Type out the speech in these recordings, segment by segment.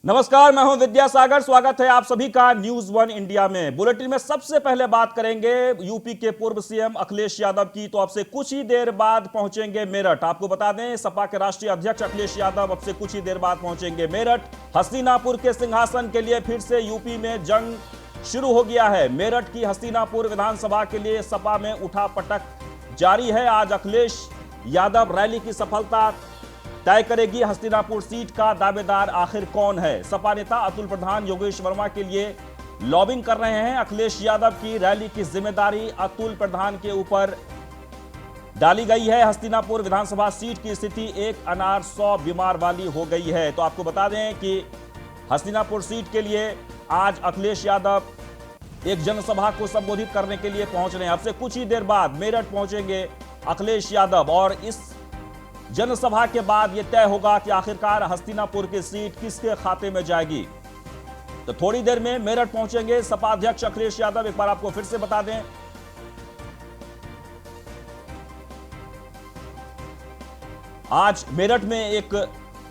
नमस्कार, मैं हूं विद्यासागर। स्वागत है आप सभी का न्यूज वन इंडिया में। बुलेटिन में सबसे पहले बात करेंगे यूपी के पूर्व सीएम अखिलेश यादव की। तो अब से कुछ ही देर बाद पहुंचेंगे मेरठ। आपको बता दें, सपा के राष्ट्रीय अध्यक्ष अखिलेश यादव अब से कुछ ही देर बाद पहुंचेंगे मेरठ। हस्तिनापुर के सिंहासन के लिए फिर से यूपी में जंग शुरू हो गया है। मेरठ की हस्तिनापुर विधानसभा के लिए सपा में उठापटक जारी है। आज अखिलेश यादव रैली की सफलता तय करेगी। हस्तिनापुर सीट का दावेदार आखिर कौन है? सपा नेता अतुल प्रधान योगेश वर्मा के लिए लॉबिंग कर रहे हैं। अखिलेश यादव की रैली की जिम्मेदारी अतुल प्रधान के ऊपर डाली गई है। हस्तिनापुर विधानसभा सीट की स्थिति एक अनार 100 बीमार वाली हो गई है। तो आपको बता दें कि हस्तिनापुर सीट के लिए आज अखिलेश यादव एक जनसभा को संबोधित करने के लिए पहुंच रहे हैं। अब से कुछ ही देर बाद मेरठ पहुंचेंगे अखिलेश यादव और इस जनसभा के बाद यह तय होगा कि आखिरकार हस्तिनापुर की सीट किसके खाते में जाएगी। तो थोड़ी देर में मेरठ पहुंचेंगे सपा अध्यक्ष अखिलेश यादव। एक बार आपको फिर से बता दें, आज मेरठ में एक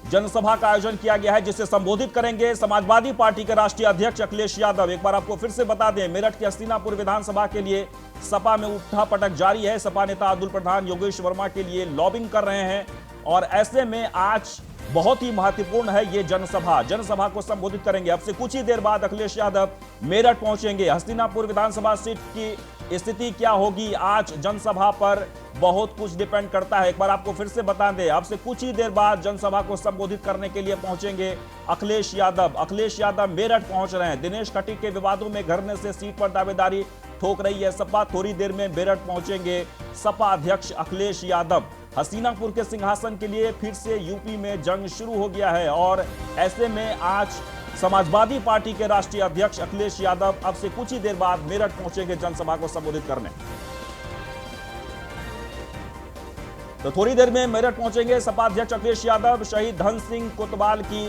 जनसभा का आयोजन किया गया है जिसे संबोधित करेंगे समाजवादी पार्टी के राष्ट्रीय अध्यक्ष अखिलेश यादव। एक बार आपको फिर से बता दें, मेरठ की हस्तिनापुर विधानसभा के लिए सपा में उठापटक जारी है। सपा नेता अतुल प्रधान योगेश वर्मा के लिए लॉबिंग कर रहे हैं और ऐसे में आज बहुत ही महत्वपूर्ण है ये जनसभा को संबोधित करेंगे। अब से कुछ ही देर बाद अखिलेश यादव मेरठ पहुंचेंगे। हस्तिनापुर विधानसभा सीट की स्थिति क्या होगी आज जनसभा पर बहुत कुछ डिपेंड करता है। एक बार आपको फिर से बता दें, अब से कुछ ही देर बाद जनसभा को संबोधित करने के लिए पहुंचेंगे अखिलेश यादव। अखिलेश यादव मेरठ पहुंच रहे हैं। दिनेश खटीक के विवादों में घिरने से सीट पर दावेदारी ठोक रही है सपा। थोड़ी देर में मेरठ पहुंचेंगे सपा अध्यक्ष अखिलेश यादव। हस्तिनापुर के सिंहासन के लिए फिर से यूपी में जंग शुरू हो गया है और ऐसे में आज समाजवादी पार्टी के राष्ट्रीय अध्यक्ष अखिलेश यादव अब से कुछ ही देर बाद मेरठ पहुंचेंगे जनसभा को संबोधित करने। तो थोड़ी देर में मेरठ पहुंचेंगे सपा अध्यक्ष अखिलेश यादव। शहीद धन सिंह कोतवाल की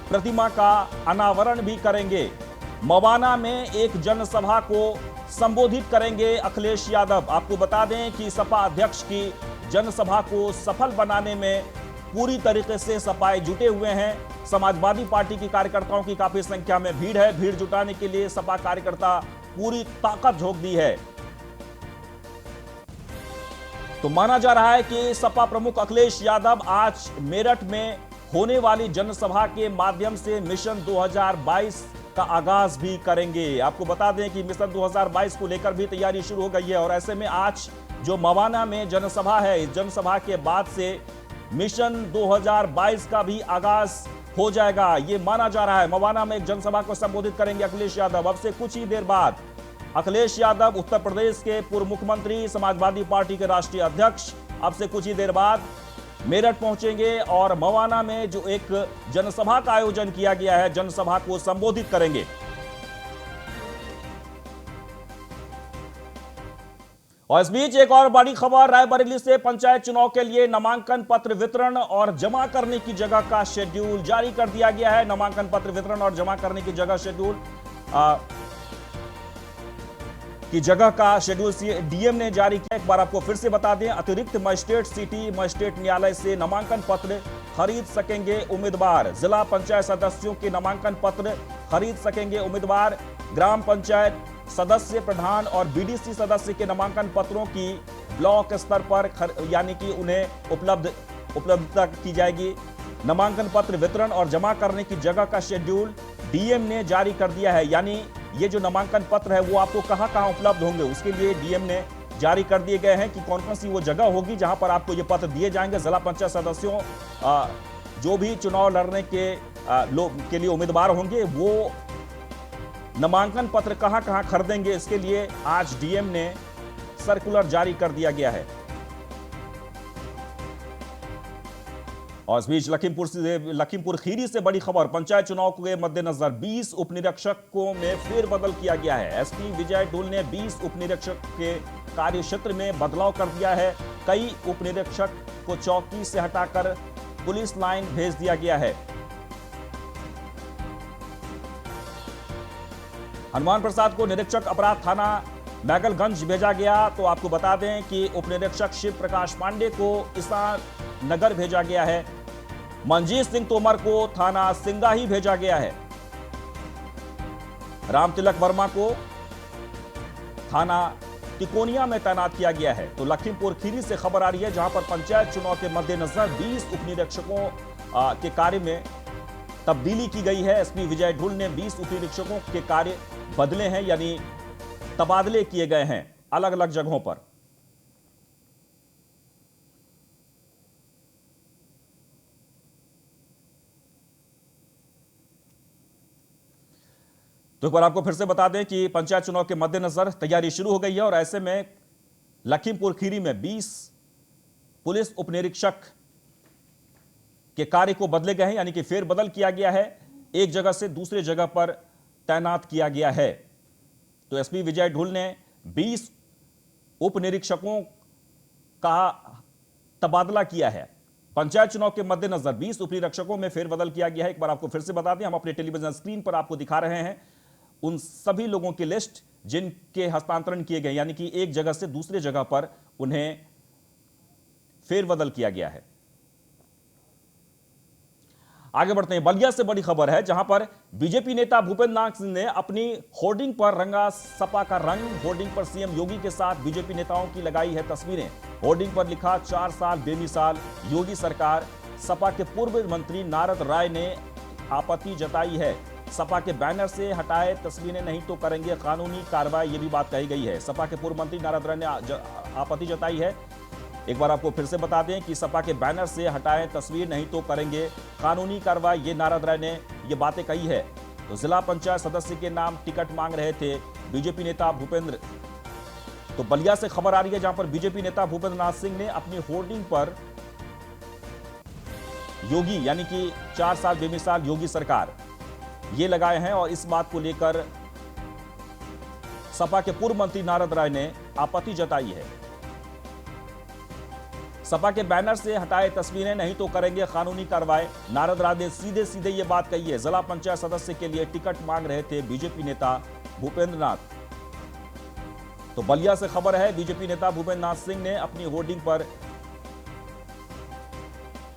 प्रतिमा का अनावरण भी करेंगे। मवाना में एक जनसभा को संबोधित करेंगे अखिलेश यादव। आपको बता दें कि सपा अध्यक्ष की जनसभा को सफल बनाने में पूरी तरीके से सपाए जुटे हुए हैं। समाजवादी पार्टी की कार्यकर्ताओं की काफी संख्या में भीड़ है। भीड़ जुटाने के लिए सपा कार्यकर्ता पूरी ताकत झोंक दी है। तो माना जा रहा है कि सपा प्रमुख अखिलेश यादव आज मेरठ में होने वाली जनसभा के माध्यम से मिशन 2022 का आगाज भी करेंगे। आपको बता दें कि मिशन 2022 को लेकर भी तैयारी शुरू हो गई है और ऐसे में आज जो मवाना में जनसभा है, इस जनसभा के बाद से मिशन 2022 का भी आगाज हो जाएगा, ये माना जा रहा है। मवाना में एक जनसभा को संबोधित करेंगे अखिलेश यादव। अब से कुछ ही देर बाद अखिलेश यादव उत्तर प्रदेश के पूर्व मुख्यमंत्री, समाजवादी पार्टी के राष्ट्रीय अध्यक्ष, अब से कुछ ही देर बाद मेरठ पहुंचेंगे और मवाना में जो एक जनसभा का आयोजन किया गया है, जनसभा को संबोधित करेंगे। और इस बीच एक और बड़ी खबर, रायबरेली से पंचायत चुनाव के लिए नामांकन पत्र वितरण और जमा करने की जगह का शेड्यूल जारी कर दिया गया है। नामांकन पत्र वितरण और जमा करने की जगह शेड्यूल डीएम ने जारी किया। एक बार आपको फिर से बता दें, अतिरिक्त मजिस्ट्रेट सिटी मजिस्ट्रेट न्यायालय से नामांकन पत्र खरीद सकेंगे उम्मीदवार। जिला पंचायत सदस्यों के नामांकन पत्र खरीद सकेंगे उम्मीदवार। ग्राम पंचायत सदस्य, प्रधान और बीडीसी सदस्य के नामांकन पत्रों की ब्लॉक स्तर पर यानी कि उन्हें उपलब्धता की जाएगी। नामांकन पत्र वितरण और जमा करने की जगह का शेड्यूल डीएम ने जारी कर दिया है। यानी ये जो नामांकन पत्र है वो आपको कहां उपलब्ध होंगे, उसके लिए डीएम ने जारी कर दिए गए हैं कि कौन कौन सी वो जगह होगी जहां पर आपको ये पत्र दिए जाएंगे। जिला पंचायत सदस्यों जो भी चुनाव लड़ने के लिए उम्मीदवार होंगे वो नामांकन पत्र कहां खरीदेंगे, इसके लिए आज डीएम ने सर्कुलर जारी कर दिया गया है। और इस बीच लखीमपुर खीरी से बड़ी खबर, पंचायत चुनाव के मद्देनजर 20 उपनिरीक्षकों में फेरबदल किया गया है। एसपी विजय डोल ने 20 उपनिरीक्षक के कार्य क्षेत्र में बदलाव कर दिया है। कई उपनिरीक्षक को चौकी से हटाकर पुलिस लाइन भेज दिया गया है। हनुमान प्रसाद को निरीक्षक अपराध थाना मैगलगंज भेजा गया। तो आपको बता दें कि उपनिरीक्षक शिव प्रकाश पांडे को ईसा नगर भेजा गया है। मनजीत सिंह तोमर को थाना सिंगाही भेजा गया है। रामतिलक वर्मा को थाना तिकोनिया में तैनात किया गया है। तो लखीमपुर खीरी से खबर आ रही है, जहां पर पंचायत चुनाव के मद्देनजर 20 उपनिरीक्षकों के कार्य में तब्दीली की गई है। एसपी विजय ढुल ने 20 उपनिरीक्षकों के कार्य बदले हैं, यानी तबादले किए गए हैं अलग अलग जगहों पर। तो एक बार आपको फिर से बता दें कि पंचायत चुनाव के मद्देनजर तैयारी शुरू हो गई है और ऐसे में लखीमपुर खीरी में 20 पुलिस उपनिरीक्षक के कार्य को बदले गए हैं, यानी कि फेरबदल किया गया है, एक जगह से दूसरे जगह पर तैनात किया गया है। तो एसपी विजय ढुल ने 20 उपनिरीक्षकों का तबादला किया है। पंचायत चुनाव के मद्देनजर 20 उपनिरीक्षकों में फेरबदल किया गया है। एक बार आपको फिर से बता दें, हम अपने टेलीविजन स्क्रीन पर आपको दिखा रहे हैं उन सभी लोगों की लिस्ट जिनके हस्तांतरण किए गए, यानी कि एक जगह से दूसरे जगह पर उन्हें फेरबदल किया गया है। आगे बढ़ते हैं, बलिया से बड़ी खबर है, जहां पर बीजेपी नेता भूपेंद्र नाथ सिंह ने अपनी होर्डिंग पर रंगा सपा का रंग। होर्डिंग पर सीएम योगी के साथ बीजेपी नेताओं की लगाई है तस्वीरें। होर्डिंग पर लिखा 4 साल बेमिसाल योगी सरकार। सपा के पूर्व मंत्री नारद राय ने आपत्ति जताई है। सपा के बैनर से हटाए तस्वीरें, नहीं तो करेंगे कानूनी कार्रवाई, ये भी बात कही गई है। सपा के पूर्व मंत्री नारद राय ने आपत्ति जताई है। एक बार आपको फिर से बता दें कि सपा के बैनर से हटाएं तस्वीर, नहीं तो करेंगे कानूनी कार्रवाई, ये नारद राय ने ये बातें कही है। तो जिला पंचायत सदस्य के नाम टिकट मांग रहे थे बीजेपी नेता भूपेंद्र। तो बलिया से खबर आ रही है, जहां पर बीजेपी नेता भूपेंद्र नाथ सिंह ने अपनी होर्डिंग पर योगी, यानी कि 4 साल बेमिसाल योगी सरकार, ये लगाए हैं और इस बात को लेकर सपा के पूर्व मंत्री नारद राय ने आपत्ति जताई है। सपा के बैनर से हटाए तस्वीरें, नहीं तो करेंगे कानूनी कार्रवाई, नारद राय ने सीधे सीधे ये बात कही है। जिला पंचायत सदस्य के लिए टिकट मांग रहे थे बीजेपी नेता भूपेंद्र नाथ। तो बलिया से खबर है, बीजेपी नेता भूपेंद्र नाथ सिंह ने अपनी होर्डिंग पर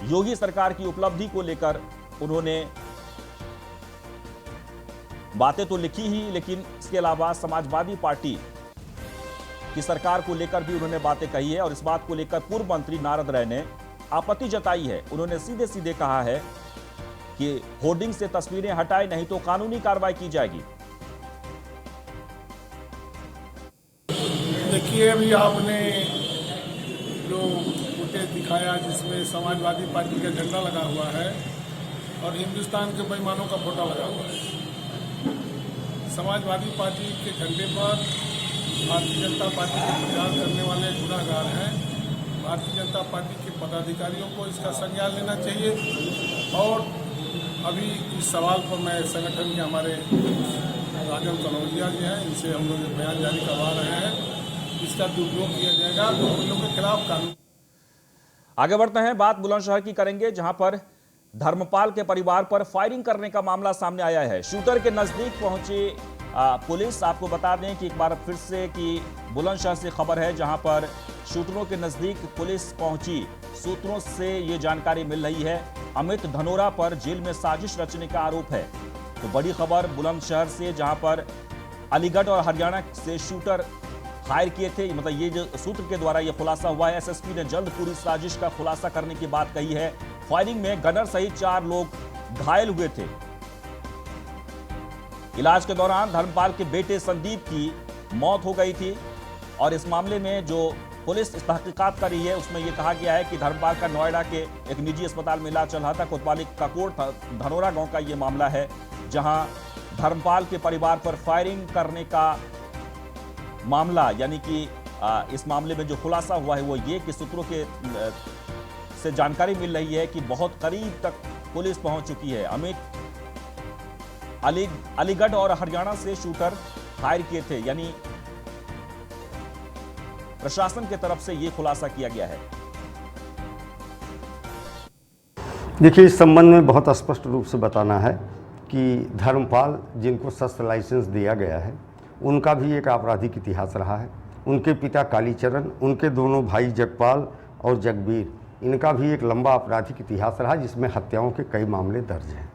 योगी सरकार की उपलब्धि को लेकर उन्होंने बातें तो लिखी ही, लेकिन इसके अलावा समाजवादी पार्टी की सरकार को लेकर भी उन्होंने बातें कही है और इस बात को लेकर पूर्व मंत्री नारद राय ने आपत्ति जताई है। उन्होंने सीधे सीधे कहा है कि होर्डिंग से तस्वीरें हटाए, नहीं तो कानूनी कार्रवाई की जाएगी। देखिए, अभी आपने जो फुटेज दिखाया जिसमें समाजवादी पार्टी का झंडा लगा हुआ है और हिंदुस्तान के बेईमानों का फोटो लगा हुआ है। समाजवादी पार्टी के झंडे पर भारतीय जनता पार्टी के प्रचार करने वाले गुनाहगार हैं। भारतीय जनता पार्टी के पदाधिकारियों को इसका संज्ञान लेना चाहिए। और अभी इस सवाल पर मैं संगठन के हमारे राजन कनौजिया जी हैं, इनसे हम लोग बयान जारी करवा रहे हैं। इसका दुरुपयोग किया जाएगा तो हम लोग के खिलाफ कानून। आगे बढ़ते हैं, बात बुलंदशहर की करेंगे, जहां पर धर्मपाल के परिवार पर फायरिंग करने का मामला सामने आया है। शूटर के नजदीक पहुंची पुलिस। आपको बता दें कि एक बार फिर से कि बुलंदशहर से खबर है, जहां पर शूटरों के नजदीक पुलिस पहुंची। सूत्रों से ये जानकारी मिल रही है, अमित धनोरा पर जेल में साजिश रचने का आरोप है। तो बड़ी खबर बुलंदशहर से, जहां पर अलीगढ़ और हरियाणा से शूटर हायर किए थे, मतलब ये जो सूत्र के द्वारा ये खुलासा हुआ है। एसएसपी ने जल्द पूरी साजिश का खुलासा करने की बात कही है। फायरिंग में गनर सहित 4 लोग घायल हुए थे। इलाज के दौरान धर्मपाल के बेटे संदीप की मौत हो गई थी और इस मामले में जो पुलिस तहकीकात कर रही है उसमें यह कहा गया है कि धर्मपाल का नोएडा के एक निजी अस्पताल में इलाज चल रहा था। कोतवाली ककोट धनोरा गांव का यह मामला है, जहां धर्मपाल के परिवार पर फायरिंग करने का मामला, यानी कि इस मामले में जो खुलासा हुआ है वो ये कि सूत्रों के से जानकारी मिल रही है कि बहुत करीब तक पुलिस पहुंच चुकी है। अमित अलीगढ़ और हरियाणा से शूटर हायर किए थे, यानी प्रशासन की तरफ से यह खुलासा किया गया है। देखिए, इस संबंध में बहुत स्पष्ट रूप से बताना है कि धर्मपाल, जिनको शस्त्र लाइसेंस दिया गया है, उनका भी एक आपराधिक इतिहास रहा है। उनके पिता कालीचरण, उनके दोनों भाई जगपाल और जगबीर, इनका भी एक लंबा आपराधिक इतिहास रहा जिसमें हत्याओं के कई मामले दर्ज हैं।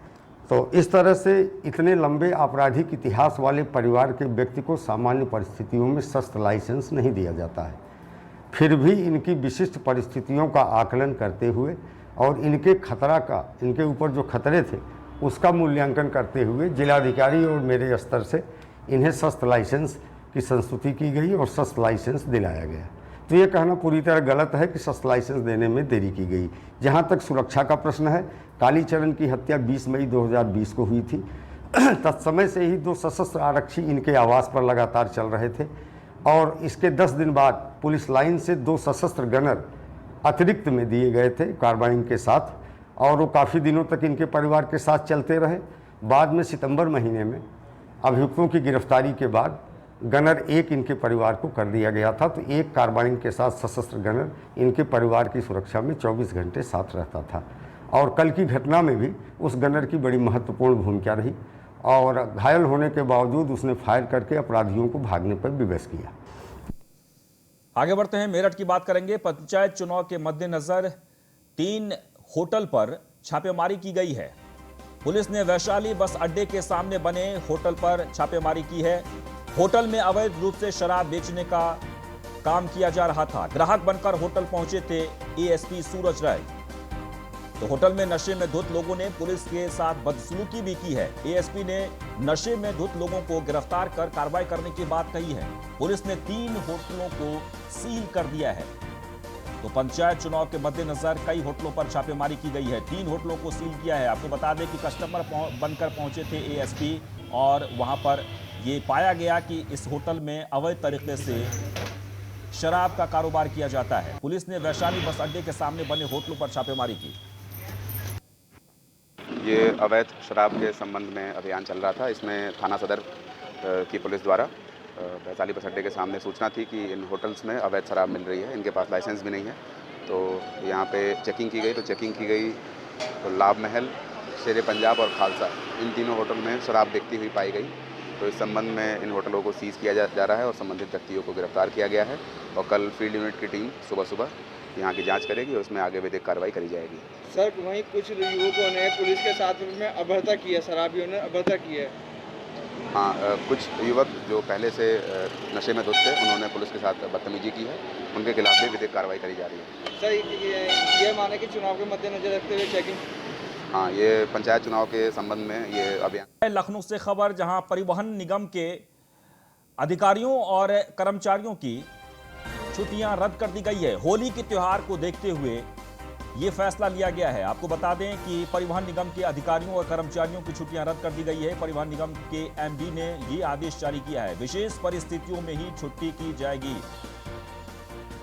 तो इस तरह से इतने लंबे आपराधिक इतिहास वाले परिवार के व्यक्ति को सामान्य परिस्थितियों में शस्त्र लाइसेंस नहीं दिया जाता है। फिर भी इनकी विशिष्ट परिस्थितियों का आकलन करते हुए और इनके ऊपर जो खतरे थे उसका मूल्यांकन करते हुए जिलाधिकारी और मेरे स्तर से इन्हें शस्त्र लाइसेंस की संस्तुति की गई और शस्त्र लाइसेंस दिलाया गया। तो ये कहना पूरी तरह गलत है कि शस्त्र लाइसेंस देने में देरी की गई। जहाँ तक सुरक्षा का प्रश्न है, कालीचरण की हत्या 20 मई 2020 को हुई थी। तत्समय से ही 2 सशस्त्र आरक्षी इनके आवास पर लगातार चल रहे थे और इसके 10 दिन बाद पुलिस लाइन से 2 सशस्त्र गनर अतिरिक्त में दिए गए थे कार्बाइन के साथ, और वो काफ़ी दिनों तक इनके परिवार के साथ चलते रहे। बाद में सितंबर महीने में अभियुक्तों की गिरफ्तारी के बाद गनर 1 इनके परिवार को कर दिया गया था। तो 1 कार्बाइन के साथ सशस्त्र गनर इनके परिवार की सुरक्षा में 24 घंटे साथ रहता था। और कल की घटना में भी उस गनर की बड़ी महत्वपूर्ण भूमिका रही और घायल होने के बावजूद उसने फायर करके अपराधियों को भागने पर विवश किया। आगे बढ़ते हैं, मेरठ की बात करेंगे। पंचायत चुनाव के मद्देनजर 3 होटल पर छापेमारी की गई है। पुलिस ने वैशाली बस अड्डे के सामने बने होटल पर छापेमारी की है। होटल में अवैध रूप से शराब बेचने का काम किया जा रहा था। ग्राहक बनकर होटल पहुंचे थे एएसपी सूरज राय। तो होटल में नशे में धुत लोगों ने पुलिस के साथ बदसलूकी भी की है। एएसपी ने नशे में धुत लोगों को गिरफ्तार कर कार्रवाई करने की बात कही है। पुलिस ने 3 होटलों को सील कर दिया है। तो पंचायत चुनाव के मद्देनजर कई होटलों पर छापेमारी की गई है। 3 होटलों को सील किया है। आपको बता दें कि कस्टमर बनकर पहुंचे थे एएसपी और वहां पर ये पाया गया कि इस होटल में अवैध तरीके से शराब का कारोबार किया जाता है। पुलिस ने वैशाली बस अड्डे के सामने बने होटलों पर छापेमारी की। ये अवैध शराब के संबंध में अभियान चल रहा था। इसमें थाना सदर की पुलिस द्वारा वैशाली बस अड्डे के सामने सूचना थी कि इन होटल्स में अवैध शराब मिल रही है, इनके पास लाइसेंस भी नहीं है। तो यहाँ पे चेकिंग की गई। तो चेकिंग की गई तो लाभ महल, शेरे पंजाब और खालसा, इन तीनों होटल में शराब बिकती हुई पाई गई। तो इस संबंध में इन होटलों को सीज़ किया जा रहा है और संबंधित व्यक्तियों को गिरफ्तार किया गया है। और कल फील्ड यूनिट की टीम सुबह यहाँ की जांच करेगी और उसमें आगे विधिक कार्रवाई करी जाएगी। सर, वहीं कुछ युवकों ने पुलिस के साथ में अभद्रता की है, शराबियों ने अभद्रता की है। हाँ, कुछ युवक जो पहले से नशे में धुत थे, उन्होंने पुलिस के साथ बदतमीजी की है। उनके खिलाफ भी विधिक कार्रवाई करी जा रही है। सर, ये माने कि चुनाव के मद्देनजर रखते हुए चेकिंग। हाँ, ये पंचायत चुनाव के संबंध में ये अभियान। लखनऊ से खबर, जहां परिवहन निगम के अधिकारियों और कर्मचारियों की छुट्टियां रद्द कर दी गई है। होली के त्योहार को देखते हुए ये फैसला लिया गया है। आपको बता दें कि परिवहन निगम के अधिकारियों और कर्मचारियों की छुट्टियां रद्द कर दी गई है। परिवहन निगम के एमडी ने ये आदेश जारी किया है। विशेष परिस्थितियों में ही छुट्टी की जाएगी,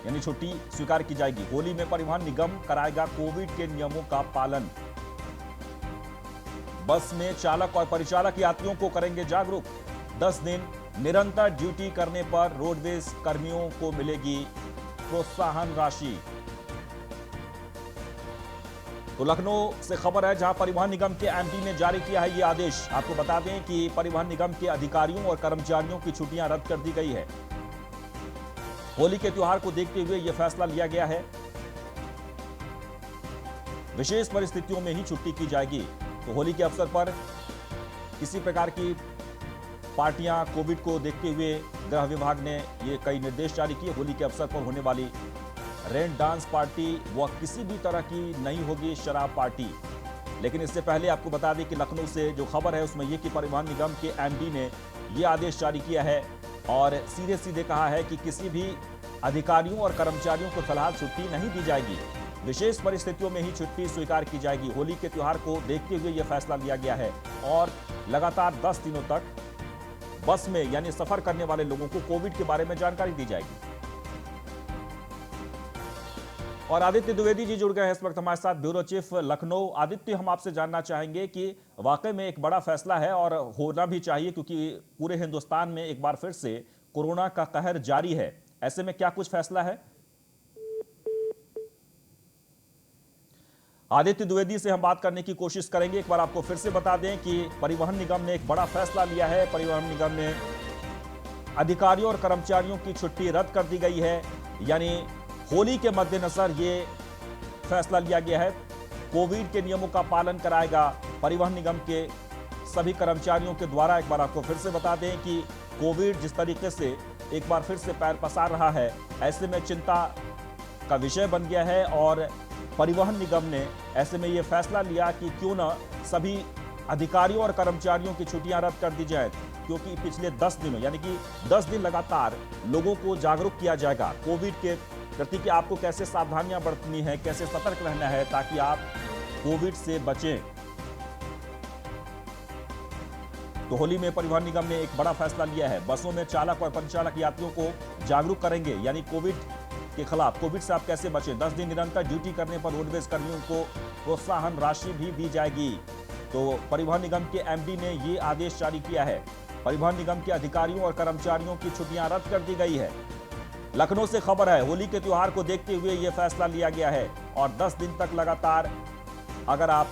यानी छुट्टी स्वीकार की जाएगी। होली में परिवहन निगम कराएगा कोविड के नियमों का पालन। बस में चालक और परिचालक यात्रियों को करेंगे जागरूक। 10 दिन निरंतर ड्यूटी करने पर रोडवेज कर्मियों को मिलेगी प्रोत्साहन राशि। तो लखनऊ से खबर है, जहां परिवहन निगम के एमडी ने जारी किया है ये आदेश। आपको बता दें कि परिवहन निगम के अधिकारियों और कर्मचारियों की छुट्टियां रद्द कर दी गई है। होली के त्योहार को देखते हुए यह फैसला लिया गया है। विशेष परिस्थितियों में ही छुट्टी की जाएगी। तो होली के अवसर पर किसी प्रकार की पार्टियां, कोविड को देखते हुए गृह विभाग ने ये कई निर्देश जारी किए। होली के अवसर पर होने वाली रेन डांस पार्टी व किसी भी तरह की नहीं होगी शराब पार्टी। लेकिन इससे पहले आपको बता दें कि लखनऊ से जो खबर है उसमें यह कि परिवहन निगम के एमडी ने यह आदेश जारी किया है और सीधे सीधे कहा है कि किसी भी अधिकारियों और कर्मचारियों को फिलहाल छुट्टी नहीं दी जाएगी। विशेष परिस्थितियों में ही छुट्टी स्वीकार की जाएगी। होली के त्योहार को देखते हुए यह फैसला लिया गया है और लगातार 10 दिनों तक बस में यानी सफर करने वाले लोगों को कोविड के बारे में जानकारी दी जाएगी। और आदित्य द्विवेदी जी जुड़ गए हैं इस वक्त हमारे साथ, ब्यूरो चीफ लखनऊ। आदित्य, हम आपसे जानना चाहेंगे कि वाकई में एक बड़ा फैसला है और होना भी चाहिए, क्योंकि पूरे हिंदुस्तान में एक बार फिर से कोरोना का कहर जारी है। ऐसे में क्या कुछ फैसला है? आदित्य द्विवेदी से हम बात करने की कोशिश करेंगे। एक बार आपको फिर से बता दें कि परिवहन निगम ने एक बड़ा फैसला लिया है। परिवहन निगम ने अधिकारियों और कर्मचारियों की छुट्टी रद्द कर दी गई है, यानी होली के मद्देनजर ये फैसला लिया गया है। कोविड के नियमों का पालन कराएगा परिवहन निगम के सभी कर्मचारियों के द्वारा। एक बार आपको फिर से बता दें कि कोविड जिस तरीके से एक बार फिर से पैर पसार रहा है, ऐसे में चिंता का विषय बन गया है और परिवहन निगम ने ऐसे में यह फैसला लिया कि क्यों न सभी अधिकारियों और कर्मचारियों की छुट्टियां रद्द कर दी जाए, क्योंकि पिछले 10 दिनों यानी कि 10 दिन लगातार लोगों को जागरूक किया जाएगा कोविड के प्रति कि आपको कैसे सावधानियां बरतनी है, कैसे सतर्क रहना है ताकि आप कोविड से बचें। तो होली में परिवहन निगम ने एक बड़ा फैसला लिया है। बसों में चालक और परिचालक यात्रियों को जागरूक करेंगे, यानी कोविड के खिलाफ, कोविड से आप कैसे बचें। 10 दिन निरंतर ड्यूटी करने पर रोडवेज कर्मियों को प्रोत्साहन राशि भी दी जाएगी। तो परिवहन निगम के एमडी ने ये आदेश जारी किया है। परिवहन निगम के अधिकारियों और कर्मचारियों की छुट्टियां रद्द कर दी गई है। लखनऊ से खबर है, होली के त्योहार को देखते हुए यह फैसला लिया गया है और 10 दिन तक लगातार अगर आप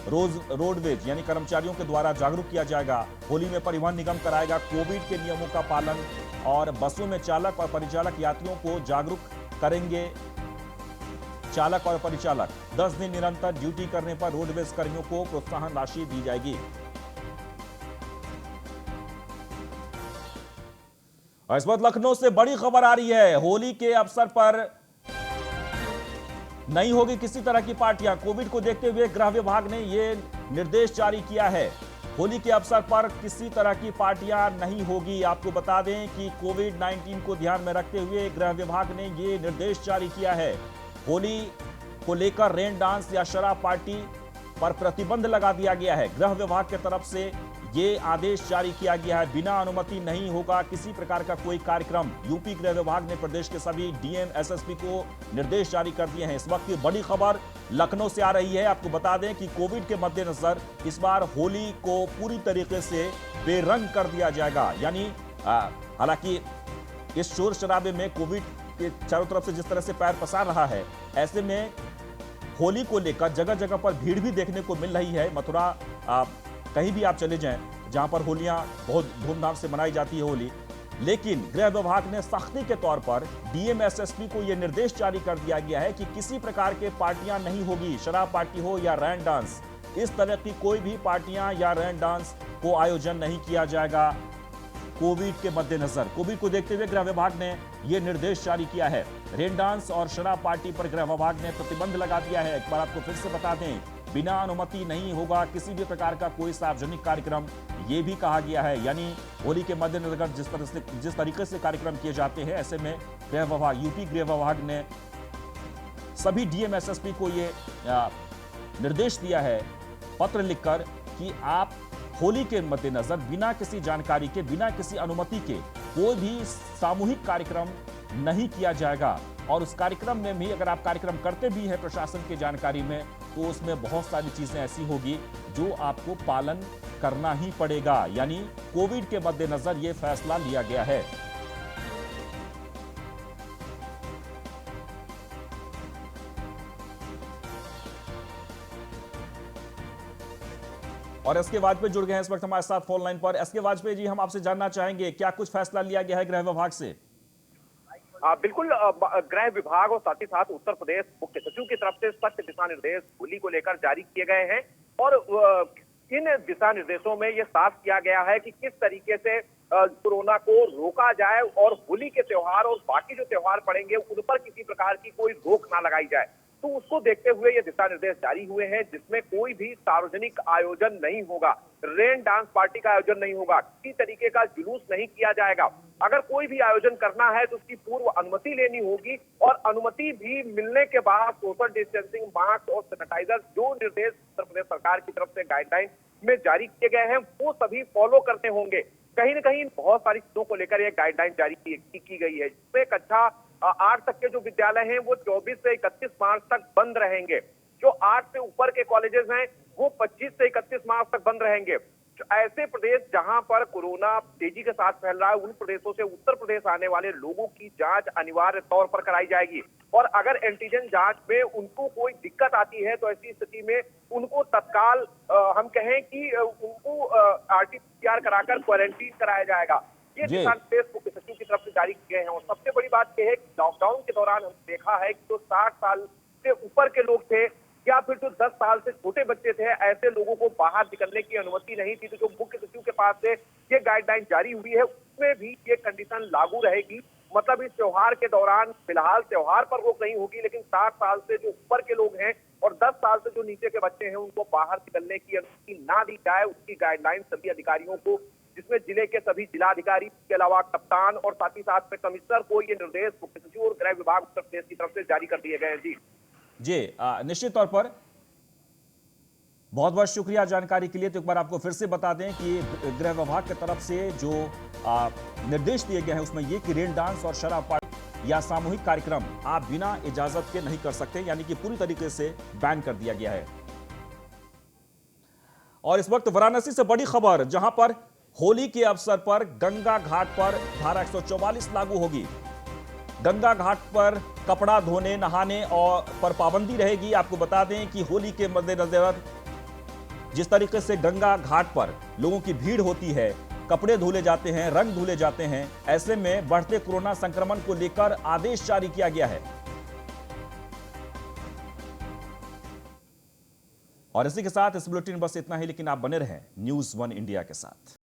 रोडवेज यानी कर्मचारियों के द्वारा जागरूक किया जाएगा। होली में परिवहन निगम कराएगा कोविड के नियमों का पालन और बसों में चालक और परिचालक यात्रियों को जागरूक करेंगे चालक और परिचालक। 10 दिन निरंतर ड्यूटी करने पर रोडवेज कर्मियों को प्रोत्साहन राशि दी जाएगी। और इस वक्त लखनऊ से बड़ी खबर आ रही है, होली के अवसर पर नहीं होगी किसी तरह की पार्टियां। कोविड को देखते हुए गृह विभाग ने यह निर्देश जारी किया है। होली के अवसर पर किसी तरह की पार्टियां नहीं होगी। आपको बता दें कि कोविड-19 को ध्यान में रखते हुए गृह विभाग ने यह निर्देश जारी किया है। होली को लेकर रेन डांस या शराब पार्टी पर प्रतिबंध लगा दिया गया है। गृह विभाग की तरफ से ये आदेश जारी किया गया है। बिना अनुमति नहीं होगा किसी प्रकार का कोई कार्यक्रम। यूपी गृह विभाग ने प्रदेश के सभी डीएम एसएसपी को निर्देश जारी कर दिए हैं। इस वक्त की बड़ी खबर लखनऊ से आ रही है। आपको बता दें कि कोविड के मद्देनजर इस बार होली को पूरी तरीके से बेरंग कर दिया जाएगा। यानी हालांकि इस शोर शराबे में कोविड के चारों तरफ से जिस तरह से पैर पसार रहा है, ऐसे में होली को लेकर जगह जगह पर भीड़ भी देखने को मिल रही है। मथुरा कहीं भी आप चले जाएं जहां पर होलियां बहुत धूमधाम से मनाई जाती है होली, लेकिन गृह विभाग ने सख्ती के तौर पर डीएम एसएसपी को यह निर्देश जारी कर दिया गया है कि किसी प्रकार के पार्टियां नहीं होगी। शराब पार्टी हो या रैन डांस, इस तरह की कोई भी पार्टियां या रैन डांस को आयोजन नहीं किया जाएगा कोविड के मद्देनजर। कोविड को देखते हुए गृह विभाग ने यह निर्देश जारी किया है। रेन डांस और शराब पार्टी पर गृह विभाग ने प्रतिबंध लगा दिया है। एक बार आपको फिर से बता दें, बिना अनुमति नहीं होगा किसी भी प्रकार का कोई सार्वजनिक कार्यक्रम, ये भी कहा गया है। यानी होली के मद्देनजर जिस तरीके से कार्यक्रम किए जाते हैं, ऐसे में गृह विभाग, यूपी गृह विभाग ने सभी डीएम एसएसपी को ये निर्देश दिया है पत्र लिखकर कि आप होली के मद्देनजर बिना किसी जानकारी के, बिना किसी अनुमति के कोई भी सामूहिक कार्यक्रम नहीं किया जाएगा। और उस कार्यक्रम में भी अगर आप कार्यक्रम करते भी हैं प्रशासन की जानकारी में, तो उसमें बहुत सारी चीजें ऐसी होगी जो आपको पालन करना ही पड़ेगा। यानी कोविड के मद्देनजर यह फैसला लिया गया है। और एसके वाजपेयी जुड़ गए हैं इस वक्त हमारे साथ फोन लाइन पर। एसके वाजपेयी जी, हम आपसे जानना चाहेंगे क्या कुछ फैसला लिया गया है गृह विभाग से? बिल्कुल, गृह विभाग और साथ ही साथ उत्तर प्रदेश मुख्य सचिव की तरफ से सख्त दिशा निर्देश होली को लेकर जारी किए गए हैं। और इन दिशा निर्देशों में ये साफ किया गया है कि किस तरीके से कोरोना को रोका जाए और होली के त्योहार और बाकी जो त्योहार पड़ेंगे उन पर किसी प्रकार की कोई रोक ना लगाई जाए। तो उसको देखते हुए ये दिशा निर्देश जारी हुए हैं, जिसमें कोई भी सार्वजनिक आयोजन नहीं होगा, रेन डांस पार्टी का आयोजन नहीं होगा, किसी तरीके का जुलूस नहीं किया जाएगा। अगर कोई भी आयोजन करना है तो उसकी पूर्व अनुमति लेनी होगी और अनुमति भी मिलने के बाद सोशल डिस्टेंसिंग, मास्क और सैनिटाइजर, जो निर्देश उत्तर प्रदेश सरकार की तरफ से गाइडलाइन में जारी किए गए हैं, वो सभी फॉलो करने होंगे। कहीं न कहीं बहुत सारी चीजों को लेकर यह गाइडलाइन जारी की गई है, जिसमें कक्षा 8 तक के जो विद्यालय हैं वो 24 से 31 मार्च तक बंद रहेंगे। जो 8 से ऊपर के कॉलेजेस हैं वो 25 से 31 मार्च तक बंद रहेंगे। ऐसे प्रदेश जहां पर कोरोना तेजी के साथ फैल रहा है, उन प्रदेशों से उत्तर प्रदेश आने वाले लोगों की जांच अनिवार्य तौर पर कराई जाएगी। और अगर एंटीजन जांच में उनको कोई दिक्कत आती है तो ऐसी स्थिति में उनको तत्काल हम कहें कि उनको आरटीपीसीआर कराकर क्वारंटीन कराया जाएगा। ये दिशा निर्देश मुख्य सचिव की तरफ से जारी किए हैं। और सबसे बड़ी बात यह है कि लॉकडाउन के दौरान हमने देखा है कि जो 60 साल से ऊपर के लोग थे या फिर जो 10 साल से छोटे बच्चे थे, ऐसे लोगों को बाहर निकलने की अनुमति नहीं थी। तो जो मुख्य सचिव के पास से ये गाइडलाइन जारी हुई है, उसमें भी ये कंडीशन लागू रहेगी। मतलब इस त्योहार के दौरान फिलहाल त्योहार पर रोक नहीं होगी, लेकिन 60 साल से जो ऊपर के लोग हैं और 10 साल से जो नीचे के बच्चे हैं, उनको बाहर निकलने की अनुमति ना दी जाए। उसकी गाइडलाइन सभी अधिकारियों को, जिसमें जिले के सभी जिलाधिकारी के अलावा कप्तान और साथ ही साथ में कमिश्नर को ये निर्देश मुख्य सचिव और गृह विभाग उत्तर प्रदेश की तरफ से जारी कर दिए गए हैं। जी निश्चित तौर पर बहुत बहुत शुक्रिया जानकारी के लिए। तो एक बार आपको फिर से बता दें कि गृह विभाग की तरफ से जो निर्देश दिए गए हैं उसमें यह कि रेन डांस और शराब पार्टी या सामूहिक कार्यक्रम आप बिना इजाजत के नहीं कर सकते, यानी कि पूरी तरीके से बैन कर दिया गया है। और इस वक्त वाराणसी से बड़ी खबर, जहां पर होली के अवसर पर गंगा घाट पर धारा 144 लागू होगी। गंगा घाट पर कपड़ा धोने नहाने और पर पाबंदी रहेगी। आपको बता दें कि होली के मद्देनजर जिस तरीके से गंगा घाट पर लोगों की भीड़ होती है, कपड़े धुले जाते हैं, रंग धुले जाते हैं, ऐसे में बढ़ते कोरोना संक्रमण को लेकर आदेश जारी किया गया है। और इसी के साथ इस बुलेटिन बस इतना ही, लेकिन आप बने रहें न्यूज़ 1 इंडिया के साथ।